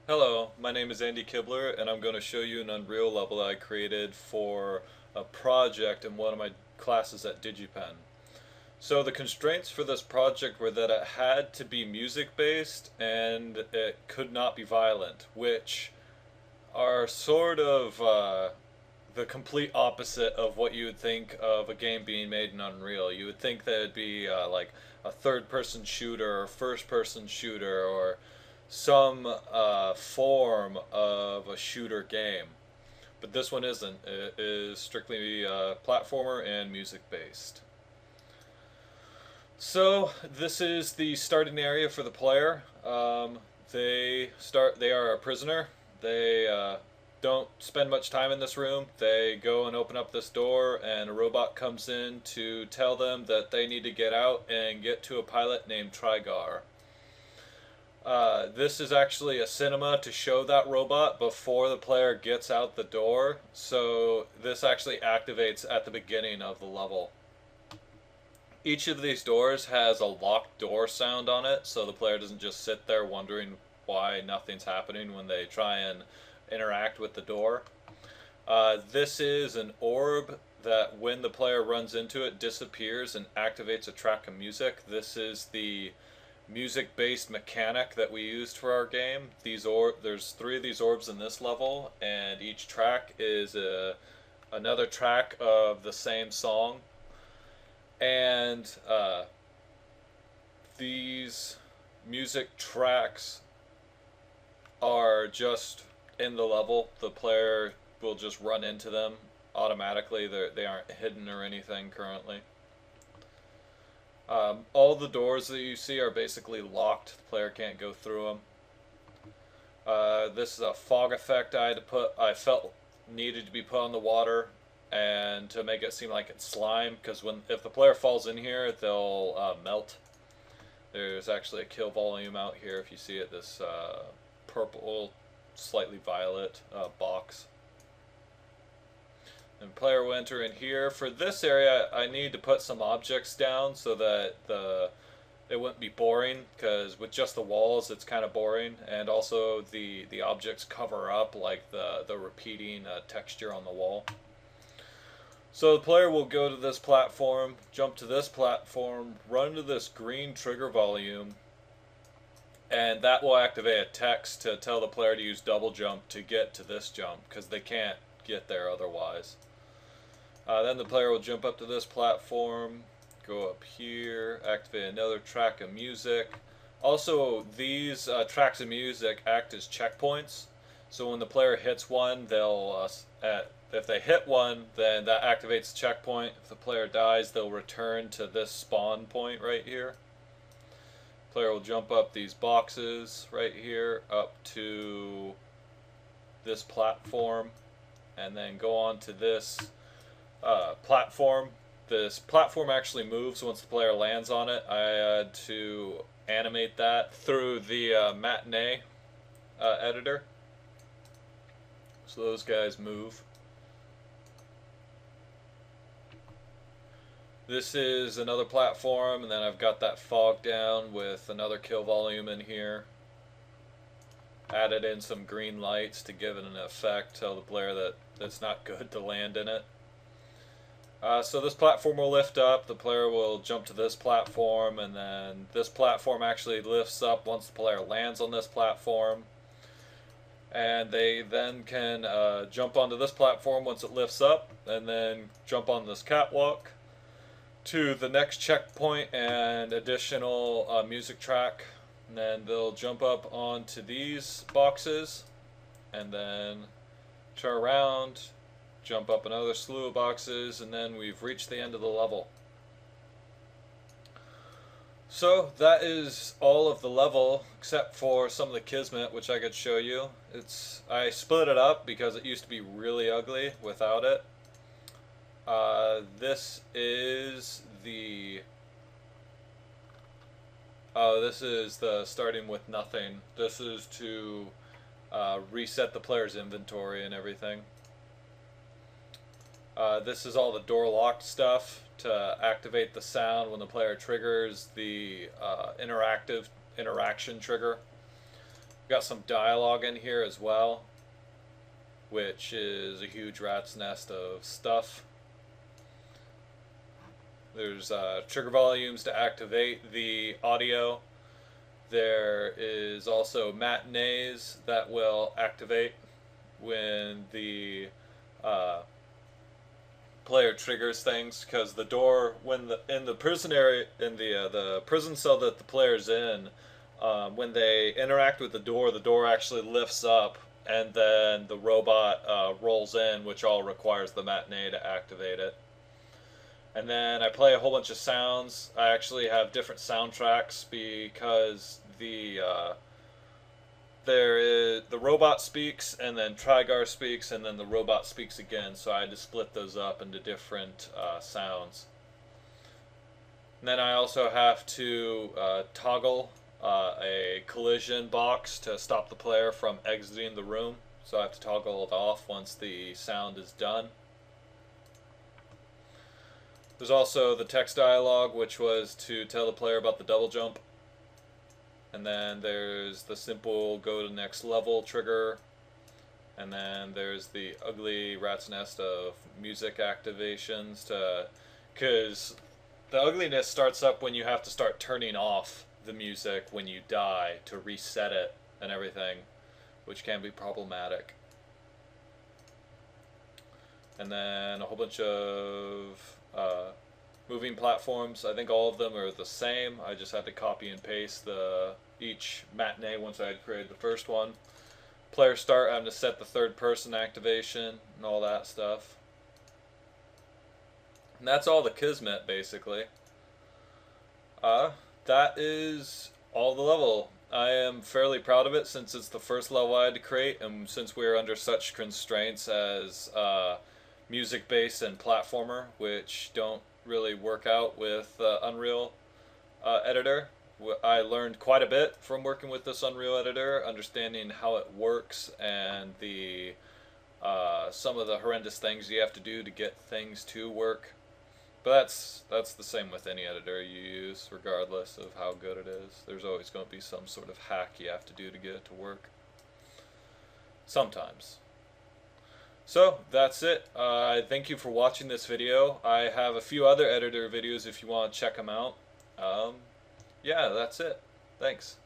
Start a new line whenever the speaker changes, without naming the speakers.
Hello, my name is Andy Kibler, and I'm going to show you an Unreal level that I created for a project in one of my classes at DigiPen. So the constraints for this project were that it had to be music based and it could not be violent, which are sort of the complete opposite of what you would think of a game being made in Unreal. You would think that it'd be like a third person shooter or first person shooter or some form of a shooter game. But this one isn't. It is strictly platformer and music based. So this is the starting area for the player. They are a prisoner. They don't spend much time in this room. They go and open up this door, and a robot comes in to tell them that they need to get out and get to a pilot named Trigar. This is actually a cinema to show that robot before the player gets out the door, so this actually activates at the beginning of the level. Each of these doors has a locked door sound on it, so the player doesn't just sit there wondering why nothing's happening when they try and interact with the door. This is an orb that when the player runs into it disappears and activates a track of music. This is the music-based mechanic that we used for our game. There's three of these orbs in this level, and each track is another track of the same song. And these music tracks are just in the level. The player will just run into them automatically. They aren't hidden or anything currently. All the doors that you see are basically locked. The player can't go through them. This is a fog effect I felt needed to be put on the water, and to make it seem like it's slime, because if the player falls in here, they'll melt. There's actually a kill volume out here. If you see it, this purple, slightly violet box. And player will enter in here. For this area, I need to put some objects down so that it wouldn't be boring, because with just the walls it's kind of boring, and also the objects cover up like the repeating texture on the wall. So the player will go to this platform, jump to this platform, run to this green trigger volume, and that will activate a text to tell the player to use double jump to get to this jump, because they can't get there otherwise. Then the player will jump up to this platform, go up here, activate another track of music. Also, these tracks of music act as checkpoints. So when the player hits one, if they hit one, then that activates the checkpoint. If the player dies, they'll return to this spawn point right here. The player will jump up these boxes right here up to this platform, and then go on to this platform. This platform actually moves once the player lands on it. I had to animate that through the matinee editor. So those guys move. This is another platform, and then I've got that fog down with another kill volume in here. Added in some green lights to give it an effect, tell the player that it's not good to land in it. So this platform will lift up, the player will jump to this platform, and then this platform actually lifts up once the player lands on this platform. And they then can jump onto this platform once it lifts up, and then jump on this catwalk to the next checkpoint and additional music track. And then they'll jump up onto these boxes, and then turn around, jump up another slew of boxes, and then we've reached the end of the level. So that is all of the level, except for some of the kismet, which I could show you. I split it up because it used to be really ugly without it. This is the starting with nothing. This is to reset the player's inventory and everything. This is all the door locked stuff to activate the sound when the player triggers the interaction trigger. Got some dialogue in here as well, which is a huge rat's nest of stuff. There's trigger volumes to activate the audio. There is also matinees that will activate when the player triggers things, because the door, when in the prison area, in the prison cell that the player's in, when they interact with the door actually lifts up, and then the robot rolls in, which all requires the matinee to activate it. And then I play a whole bunch of sounds. I actually have different soundtracks because the robot speaks, and then Trigar speaks, and then the robot speaks again. So I had to split those up into different sounds. And then I also have to toggle a collision box to stop the player from exiting the room. So I have to toggle it off once the sound is done. There's also the text dialogue, which was to tell the player about the double jump. And then there's the simple go to next level trigger. And then there's the ugly rat's nest of music activations because the ugliness starts up when you have to start turning off the music when you die to reset it and everything, which can be problematic. And then a whole bunch of moving platforms. I think all of them are the same. I just had to copy and paste each matinee once I had created the first one. Player start, I'm to set the third person activation and all that stuff. And that's all the Kismet, basically. That is all the level. I am fairly proud of it since it's the first level I had to create, and since we are under such constraints as music-based and platformer, which don't really work out with Unreal Editor. I learned quite a bit from working with this Unreal Editor, understanding how it works and the some of the horrendous things you have to do to get things to work. But that's the same with any editor you use, regardless of how good it is. There's always going to be some sort of hack you have to do to get it to work. Sometimes. So that's it. Thank you for watching this video. I have a few other editor videos if you want to check them out. Yeah, that's it. Thanks.